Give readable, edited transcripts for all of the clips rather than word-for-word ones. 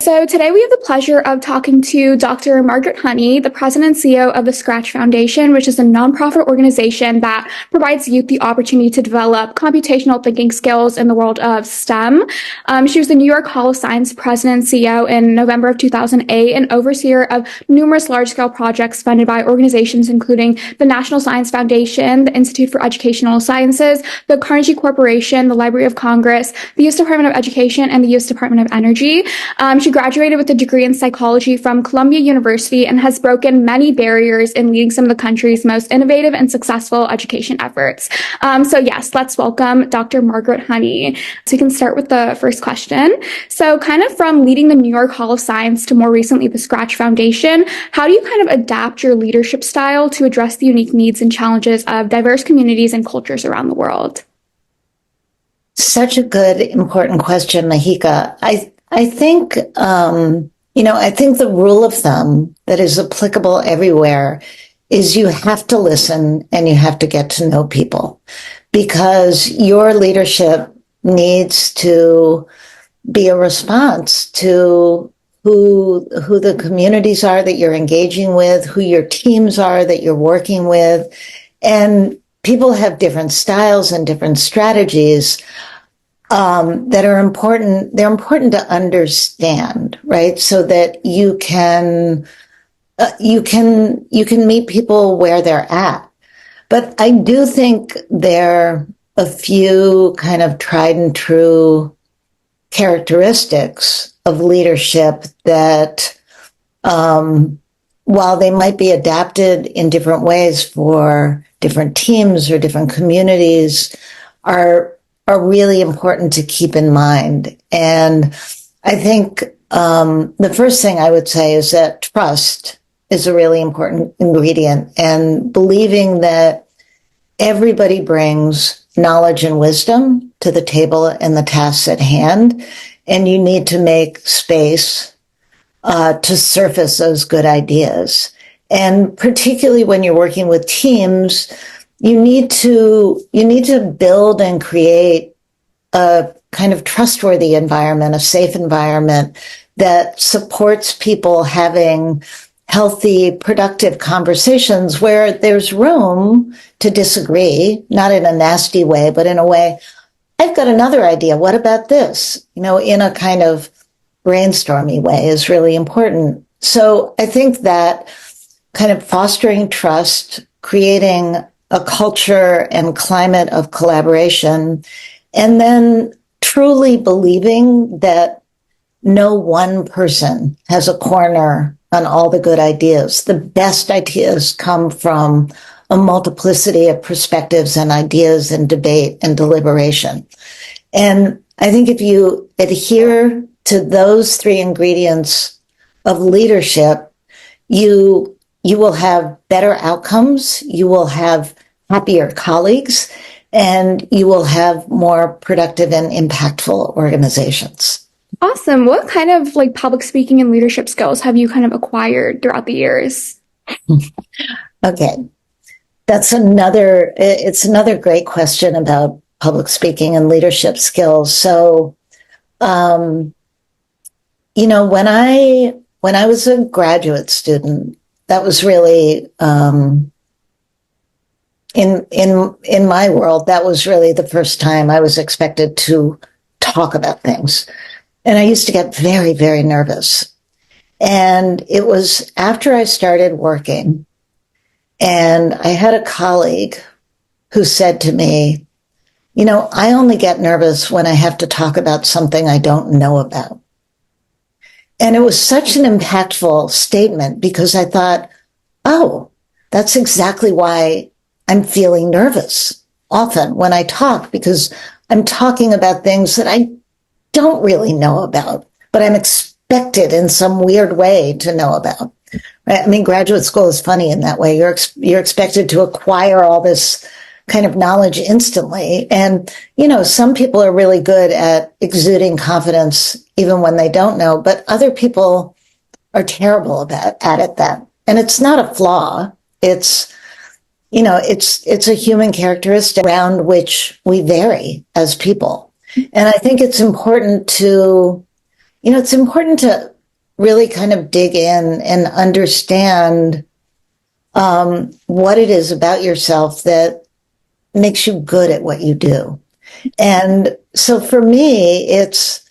So today we have the pleasure of talking to Dr. Margaret Honey, the president and CEO of the Scratch Foundation, which is a nonprofit organization that provides youth the opportunity to develop computational thinking skills in the world of STEM. She was the New York Hall of Science president and CEO in November of 2008 and overseer of numerous large-scale projects funded by organizations including the National Science Foundation, the Institute for Educational Sciences, the Carnegie Corporation, the Library of Congress, the U.S. Department of Education, and the U.S. Department of Energy. She graduated with a degree in psychology from Columbia University and has broken many barriers in leading some of the country's most innovative and successful education efforts. So yes, let's welcome Dr. Margaret Honey. So we can start with the first question. So kind of from leading the New York Hall of Science to more recently the Scratch Foundation, how do you kind of adapt your leadership style to address the unique needs and challenges of diverse communities and cultures around the world? Such a good, important question, Mihika. I think, I think the rule of thumb that is applicable everywhere is you have to listen and you have to get to know people, because your leadership needs to be a response to who the communities are that you're engaging with, who your teams are that you're working with. And people have different styles and different strategies that are important. They're important to understand, right? So that you can meet people where they're at. But I do think there are a few kind of tried and true characteristics of leadership that, while they might be adapted in different ways for different teams or different communities, are really important to keep in mind. And I think the first thing I would say is that trust is a really important ingredient, and believing that everybody brings knowledge and wisdom to the table and the tasks at hand, and you need to make space to surface those good ideas. And particularly when you're working with teams, you need to build and create a kind of trustworthy environment, a safe environment that supports people having healthy, productive conversations where there's room to disagree, not in a nasty way, but in a way, I've got another idea. What about this? In a kind of brainstormy way is really important. So I think that kind of fostering trust, creating a culture and climate of collaboration, and then truly believing that no one person has a corner on all the good ideas. The best ideas come from a multiplicity of perspectives and ideas and debate and deliberation. And I think if you adhere to those three ingredients of leadership, you will have better outcomes, you will have happier colleagues, and you will have more productive and impactful organizations. Awesome. What kind of public speaking and leadership skills have you kind of acquired throughout the years? Okay. It's another great question about public speaking and leadership skills. So, when I was a graduate student, that was really, in my world, that was really the first time I was expected to talk about things. And I used to get very, very nervous. And it was after I started working, and I had a colleague who said to me, I only get nervous when I have to talk about something I don't know about. And it was such an impactful statement, because I thought, oh, that's exactly why I'm feeling nervous often when I talk, because I'm talking about things that I don't really know about, but I'm expected in some weird way to know about. Right? I mean, graduate school is funny in that way. You're expected to acquire all this kind of knowledge instantly. And, some people are really good at exuding confidence even when they don't know, but other people are terrible at it then. And it's not a flaw. It's a human characteristic around which we vary as people. And I think it's important to really kind of dig in and understand what it is about yourself that makes you good at what you do. And so for me, it's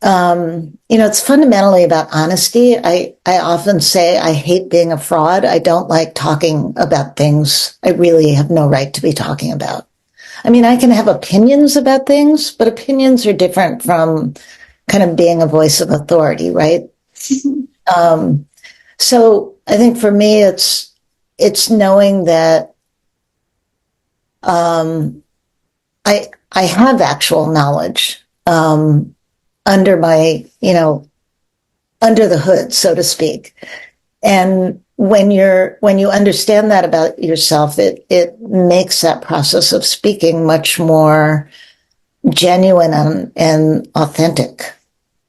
fundamentally about honesty. I often say I hate being a fraud. I don't like talking about things I really have no right to be talking about. I mean, I can have opinions about things, but opinions are different from kind of being a voice of authority, right? Um, so I think for me, it's knowing that I have actual knowledge under my, under the hood, so to speak. And when you understand that about yourself, it makes that process of speaking much more genuine and authentic.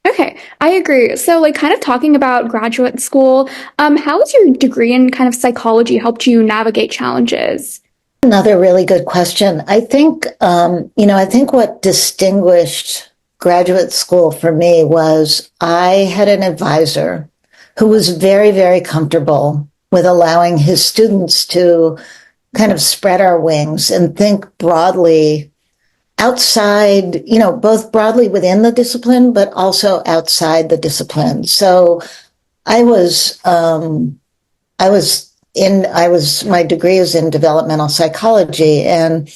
Okay, I agree. So, like, kind of talking about graduate school, how has your degree in kind of psychology helped you navigate challenges? Another really good question. I think what distinguished graduate school for me was I had an advisor who was very, very comfortable with allowing his students to kind of spread our wings and think broadly outside, both broadly within the discipline, but also outside the discipline. So I was, my degree is in developmental psychology. And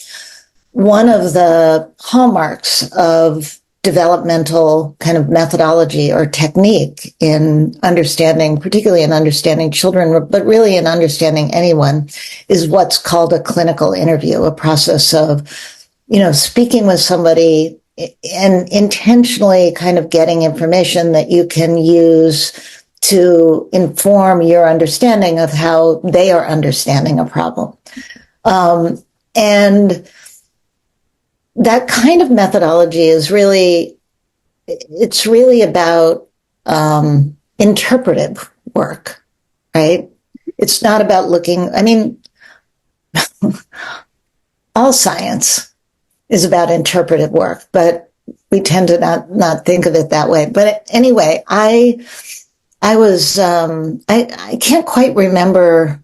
one of the hallmarks of developmental kind of methodology or technique in understanding, particularly in understanding children, but really in understanding anyone, is what's called a clinical interview, a process of, speaking with somebody and intentionally kind of getting information that you can use to inform your understanding of how they are understanding a problem. And that kind of methodology is it's really about interpretive work, right? It's not about all science is about interpretive work, but we tend to not think of it that way. But anyway, I can't quite remember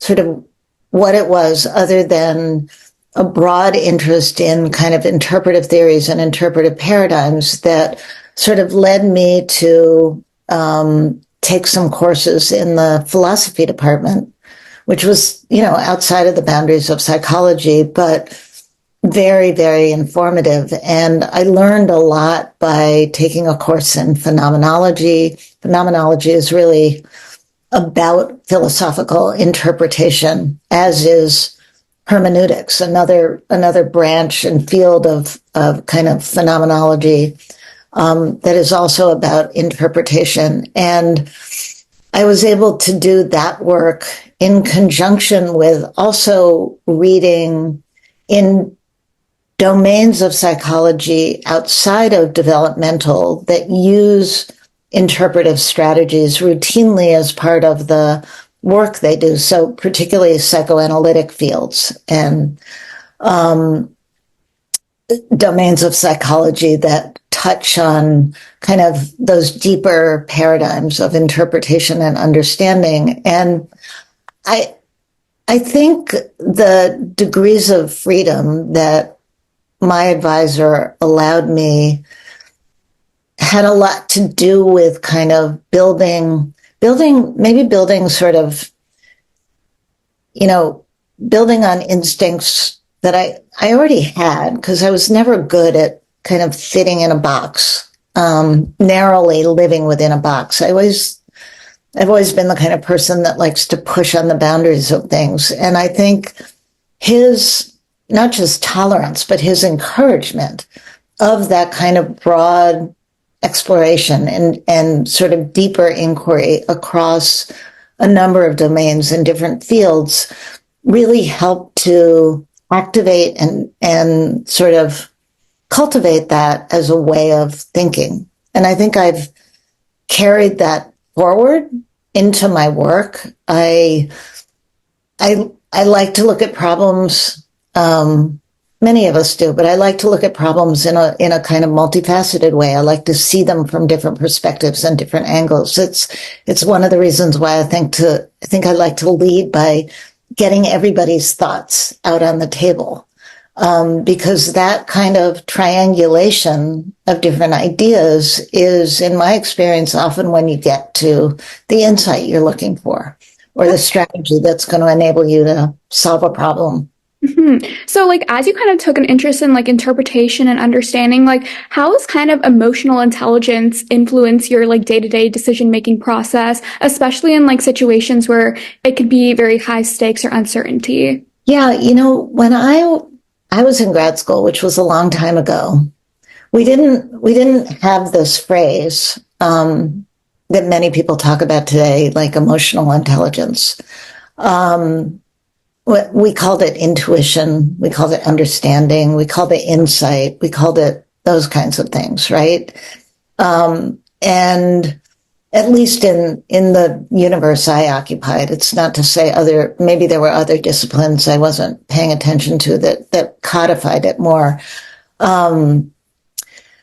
sort of what it was other than a broad interest in kind of interpretive theories and interpretive paradigms that sort of led me to take some courses in the philosophy department, which was, outside of the boundaries of psychology, but very, very informative. And I learned a lot by taking a course in phenomenology. Phenomenology is really about philosophical interpretation, as is hermeneutics, another branch and field of kind of phenomenology that is also about interpretation. And I was able to do that work in conjunction with also reading in domains of psychology outside of developmental that use interpretive strategies routinely as part of the work they do. So particularly psychoanalytic fields and domains of psychology that touch on kind of those deeper paradigms of interpretation and understanding. And I think the degrees of freedom that my advisor allowed me had a lot to do with kind of building sort of, building on instincts that I already had, because I was never good at kind of fitting in a box, narrowly living within a box. I've always been the kind of person that likes to push on the boundaries of things. And I think his, not just tolerance, but his encouragement of that kind of broad exploration and sort of deeper inquiry across a number of domains and different fields really helped to activate and sort of cultivate that as a way of thinking. And I think I've carried that forward into my work. I like to look at problems many of us do, but I like to look at problems in a kind of multifaceted way. I like to see them from different perspectives and different angles. It's one of the reasons why I think I like to lead by getting everybody's thoughts out on the table. Because that kind of triangulation of different ideas is, in my experience, often when you get to the insight you're looking for or the strategy that's going to enable you to solve a problem. Mm-hmm. So, like, as you kind of took an interest in like interpretation and understanding, like, how does kind of emotional intelligence influence your like day-to-day decision-making process, especially in like situations where it could be very high stakes or uncertainty? Yeah, when I was in grad school, which was a long time ago, we didn't have this phrase that many people talk about today, like emotional intelligence. We called it intuition, we called it understanding, we called it insight, we called it those kinds of things, right? And at least in the universe I occupied, it's not to say maybe there were other disciplines I wasn't paying attention to that codified it more.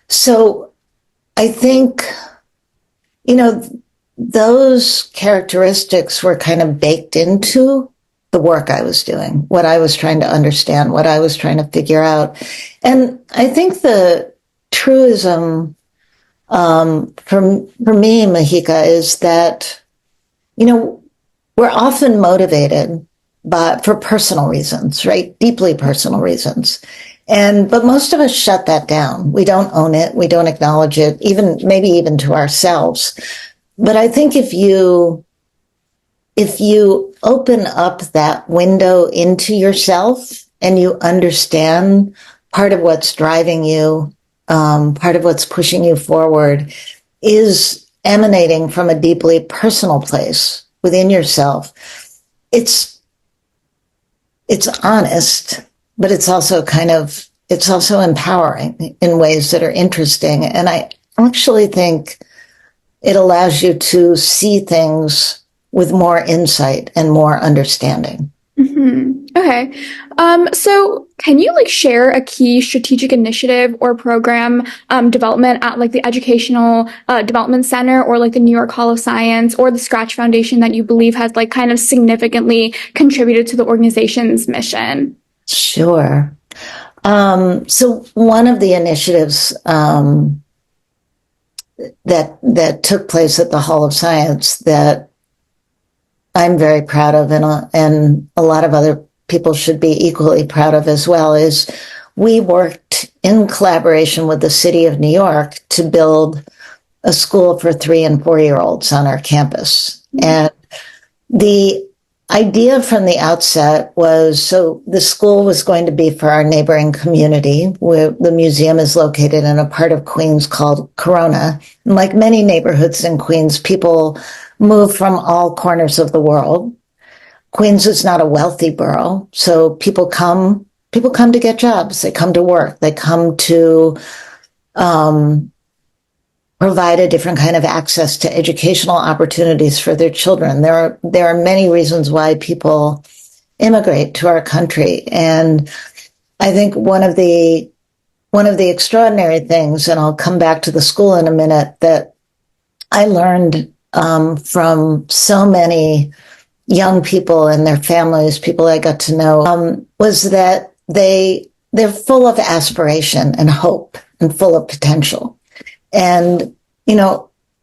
So I think, those characteristics were kind of baked into the work I was doing, what I was trying to understand, what I was trying to figure out. And I think the truism for me, Mihika, is that, we're often motivated for personal reasons, right? Deeply personal reasons. But most of us shut that down. We don't own it. We don't acknowledge it, maybe even to ourselves. But I think if you open up that window into yourself and you understand part of what's driving you, part of what's pushing you forward is emanating from a deeply personal place within yourself. It's honest, but it's also empowering in ways that are interesting. And I actually think it allows you to see things with more insight and more understanding. Mm-hmm. Okay. So can you like share a key strategic initiative or program development at like the Educational Development Center or like the New York Hall of Science or the Scratch Foundation that you believe has like kind of significantly contributed to the organization's mission? Sure. So one of the initiatives that took place at the Hall of Science that I'm very proud of, and a lot of other people should be equally proud of as well, is we worked in collaboration with the city of New York to build a school for 3 and 4-year-olds on our campus. Mm-hmm. And the idea from the outset was, so the school was going to be for our neighboring community, where the museum is located in a part of Queens called Corona. And like many neighborhoods in Queens, people move from all corners of the world. Queens is not a wealthy borough, so people come to get jobs. They come to work. They come to provide a different kind of access to educational opportunities for their children. There are many reasons why people immigrate to our country, and I think one of the extraordinary things, and I'll come back to the school in a minute, that I learned from so many young people and their families, people I got to know, was that they're full of aspiration and hope and full of potential. And,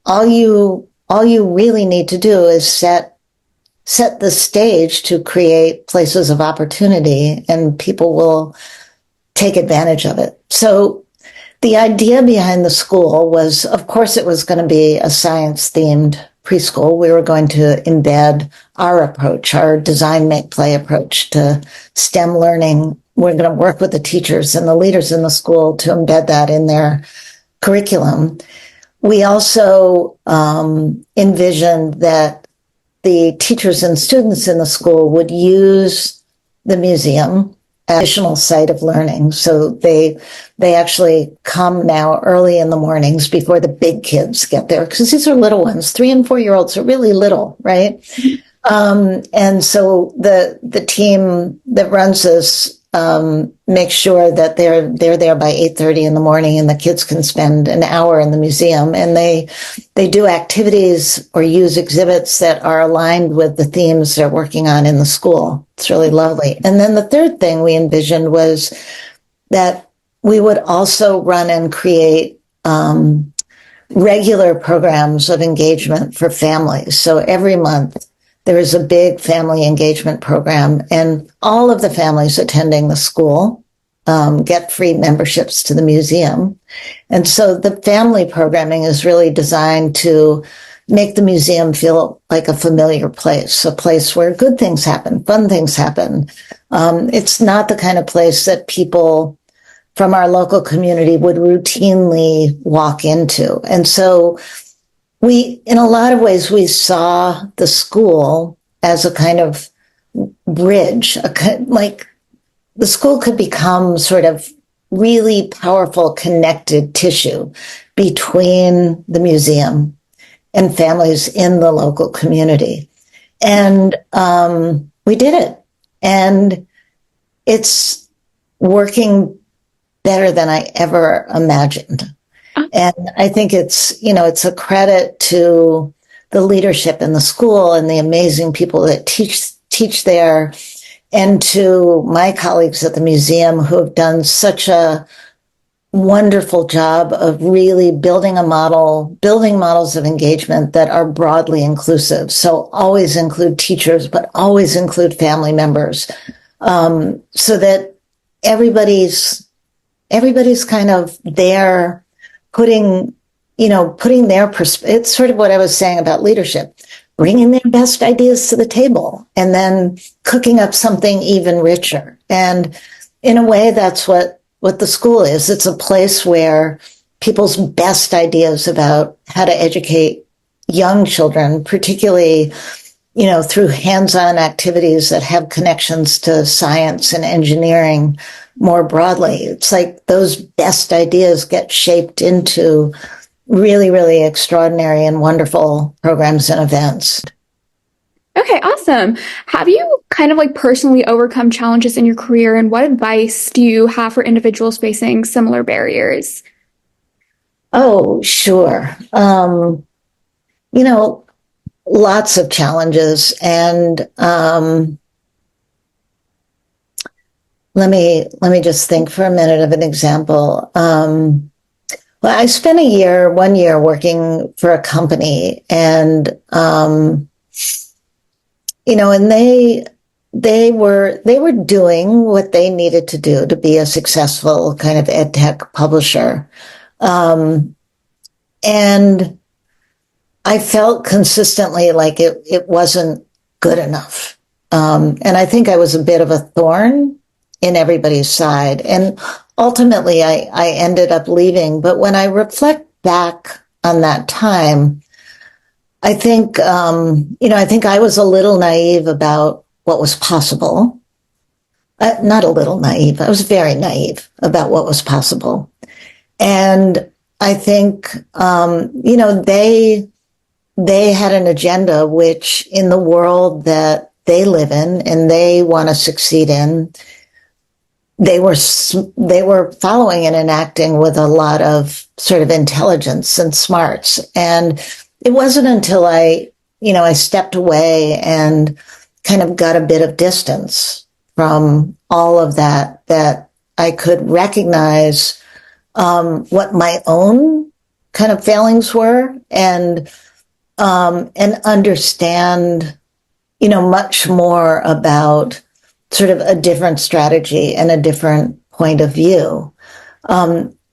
all you really need to do is set the stage to create places of opportunity, and people will take advantage of it. So the idea behind the school was, of course, it was going to be a science-themed preschool. We were going to embed our approach, our design, make, play approach to STEM learning. We're going to work with the teachers and the leaders in the school to embed that in their curriculum. We also envisioned that the teachers and students in the school would use the museum as an additional site of learning. So they actually come now early in the mornings before the big kids get there, because these are little ones. 3 and 4-year-olds are really little, right? And so the team that runs this make sure that they're there by 8:30 in the morning, and the kids can spend an hour in the museum. And they do activities or use exhibits that are aligned with the themes they're working on in the school. It's really lovely. And then the third thing we envisioned was that we would also run and create regular programs of engagement for families. So every month there is a big family engagement program, and all of the families attending the school get free memberships to the museum. And so the family programming is really designed to make the museum feel like a familiar place, a place where good things happen, fun things happen. It's not the kind of place that people from our local community would routinely walk into. And so in a lot of ways, we saw the school as a kind of bridge, like the school could become sort of really powerful connected tissue between the museum and families in the local community. And we did it. And it's working better than I ever imagined. And I think it's a credit to the leadership in the school and the amazing people that teach there, and to my colleagues at the museum who have done such a wonderful job of really building models of engagement that are broadly inclusive. So always include teachers, but always include family members, so that everybody's kind of there, putting their perspective. It's sort of what I was saying about leadership, bringing their best ideas to the table and then cooking up something even richer. And in a way, that's what the school is. It's a place where people's best ideas about how to educate young children, particularly, through hands-on activities that have connections to science and engineering more broadly. It's like those best ideas get shaped into really, really extraordinary and wonderful programs and events. Okay, awesome. Have you kind of like personally overcome challenges in your career, and what advice do you have for individuals facing similar barriers? Oh, sure. Lots of challenges. And let me just think for a minute of an example. Well, I spent 1 year working for a company, and and they were doing what they needed to do to be a successful kind of ed tech publisher. And I felt consistently like it wasn't good enough. And I think I was a bit of a thorn in everybody's side. And ultimately I ended up leaving. But when I reflect back on that time, I think I was a little naive about what was possible. Not a little naive. I was very naive about what was possible. And I think, they had an agenda which, in the world that they live in and they want to succeed in, they were following and enacting with a lot of sort of intelligence and smarts. And it wasn't until I stepped away and kind of got a bit of distance from all of that I could recognize what my own kind of failings were, and understand, much more about sort of a different strategy and a different point of view.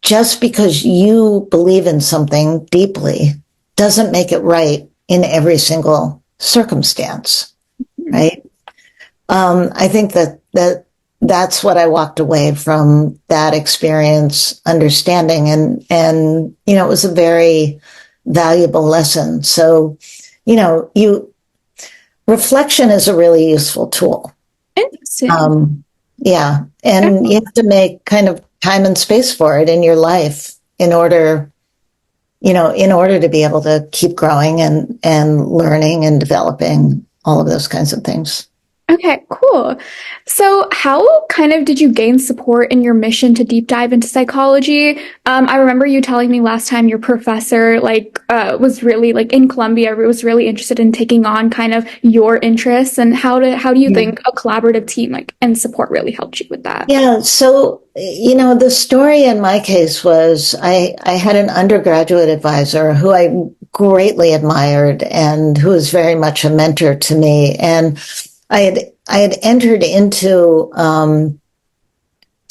Just because you believe in something deeply doesn't make it right in every single circumstance, right? I think that's what I walked away from that experience understanding, and it was a very valuable lesson. So, reflection is a really useful tool. Interesting. Yeah. And you have to make kind of time and space for it in your life in order to be able to keep growing and learning and developing all of those kinds of things. Okay, cool. So, how kind of did you gain support in your mission to deep dive into psychology? I remember you telling me last time your professor was really like in Columbia was really interested in taking on kind of your interests, and how do you think a collaborative team like and support really helped you with that? Yeah, so the story in my case was I had an undergraduate advisor who I greatly admired and who was very much a mentor to me. And I had entered into an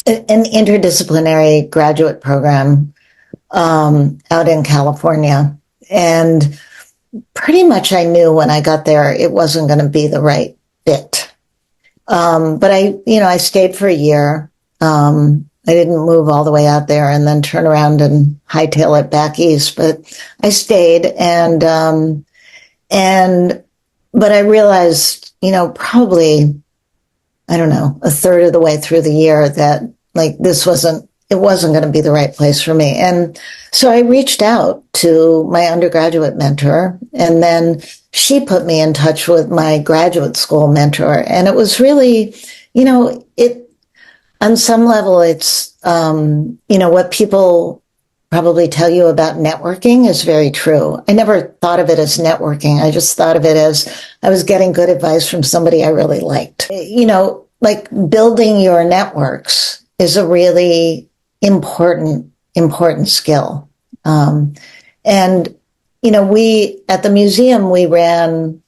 interdisciplinary graduate program out in California, and pretty much I knew when I got there it wasn't going to be the right fit. But I stayed for a year. I didn't move all the way out there and then turn around and hightail it back east, but I stayed but I realized, probably, I don't know, a third of the way through the year that like it wasn't going to be the right place for me. And so I reached out to my undergraduate mentor, and then she put me in touch with my graduate school mentor. And it was really, it, on some level, it's, what people probably tell you about networking is very true. I never thought of it as networking. I just thought of it as I was getting good advice from somebody I really liked. Like building your networks is a really important skill. And, we at the museum, we ran,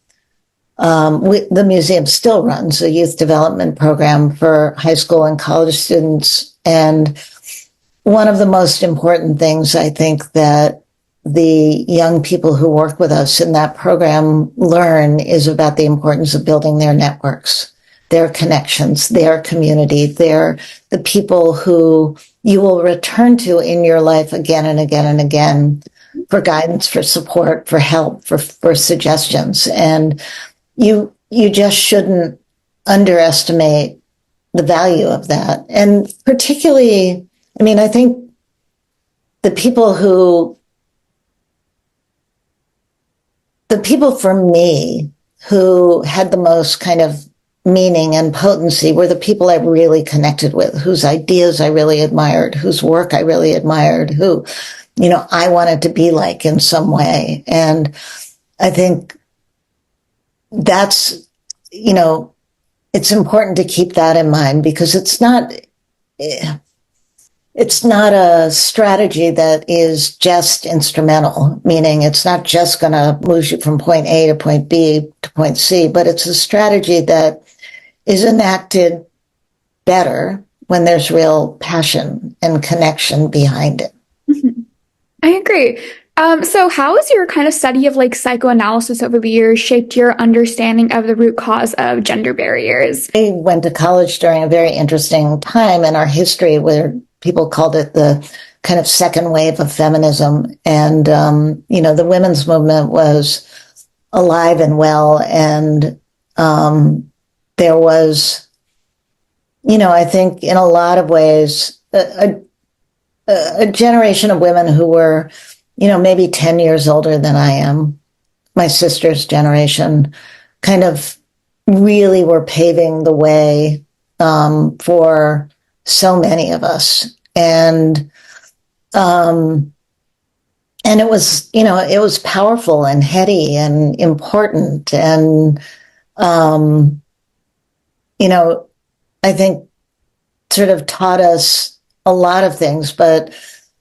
the museum still runs a youth development program for high school and college students. And one of the most important things I think that the young people who work with us in that program learn is about the importance of building their networks, their connections, their community, the people who you will return to in your life again and again and again for guidance, for support, for help, for suggestions. And you just shouldn't underestimate the value of that. And particularly, I think the people for me who had the most kind of meaning and potency were the people I really connected with, whose ideas I really admired, whose work I really admired, who, I wanted to be like in some way. And I think that's, it's important to keep that in mind, because it's not a strategy that is just instrumental, meaning it's not just going to move you from point A to point B to point C, but it's a strategy that is enacted better when there's real passion and connection behind it. Mhm. I agree. So how has your kind of study of like psychoanalysis over the years shaped your understanding of the root cause of gender barriers? I went to college during a very interesting time in our history where people called it the kind of second wave of feminism. And, the women's movement was alive and well. And there was, I think in a lot of ways, a generation of women who were, maybe 10 years older than I am, my sister's generation, kind of really were paving the way for so many of us. And it was, it was powerful and heady and important. And, I think sort of taught us a lot of things, but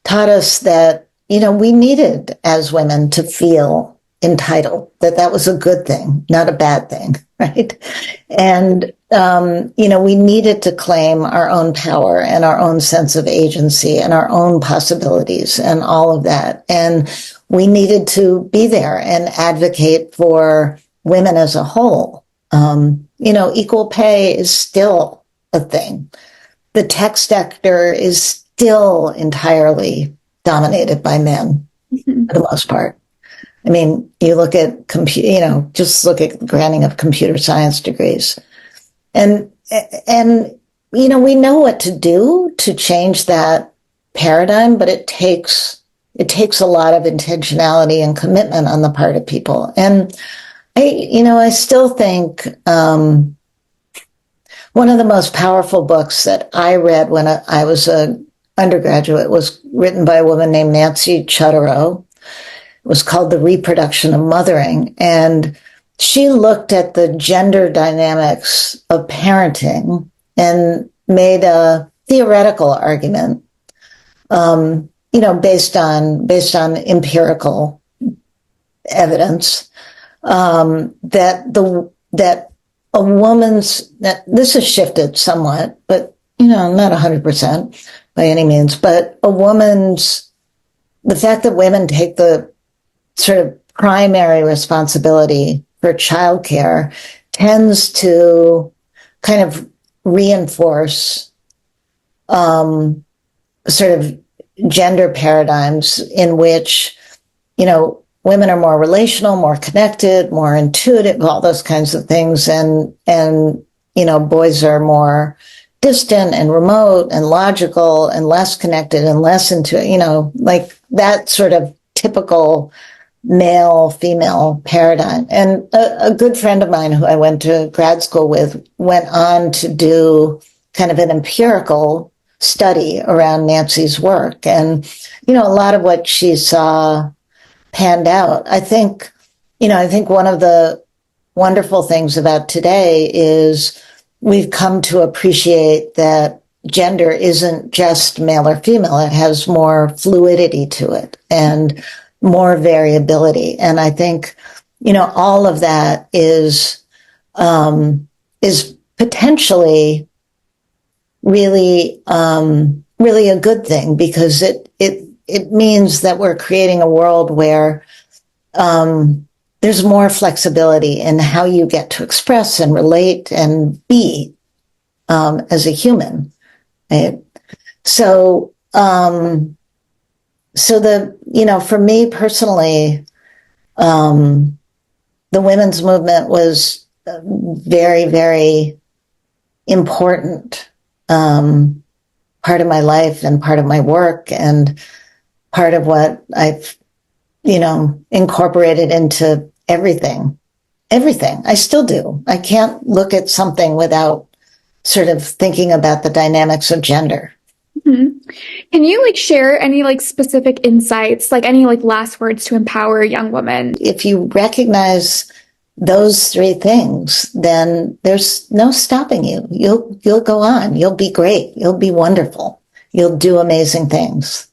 taught us that, we needed as women to feel entitled, that was a good thing, not a bad thing, right? And, we needed to claim our own power and our own sense of agency and our own possibilities and all of that. And we needed to be there and advocate for women as a whole. Equal pay is still a thing. The tech sector is still entirely dominated by men for the most part. You look at just look at granting of computer science degrees. And we know what to do to change that paradigm, but it takes a lot of intentionality and commitment on the part of people. And I still think, one of the most powerful books that I read when I was an undergraduate was written by a woman named Nancy Chodorow. It was called The Reproduction of Mothering. And she looked at the gender dynamics of parenting and made a theoretical argument, based on empirical evidence, that a woman's, this has shifted somewhat, but, not 100% by any means, but the fact that women take the sort of primary responsibility for childcare tends to kind of reinforce sort of gender paradigms in which, women are more relational, more connected, more intuitive, all those kinds of things. And boys are more distant and remote and logical and less connected and less into, like that sort of typical male female paradigm. And a good friend of mine who I went to grad school with went on to do kind of an empirical study around Nancy's work. And, a lot of what she saw panned out. I think one of the wonderful things about today is we've come to appreciate that gender isn't just male or female. It has more fluidity to it and more variability. And I think, all of that is potentially really, really a good thing, because it means that we're creating a world where there's more flexibility in how you get to express and relate and be as a human. Right? So for me personally, the women's movement was very, very important part of my life and part of my work and part of what I've, incorporated into everything. I still do. I can't look at something without sort of thinking about the dynamics of gender. Mm-hmm. Can you share any specific insights, any last words to empower young women? If you recognize those three things, then there's no stopping you. You'll go on. You'll be great. You'll be wonderful. You'll do amazing things.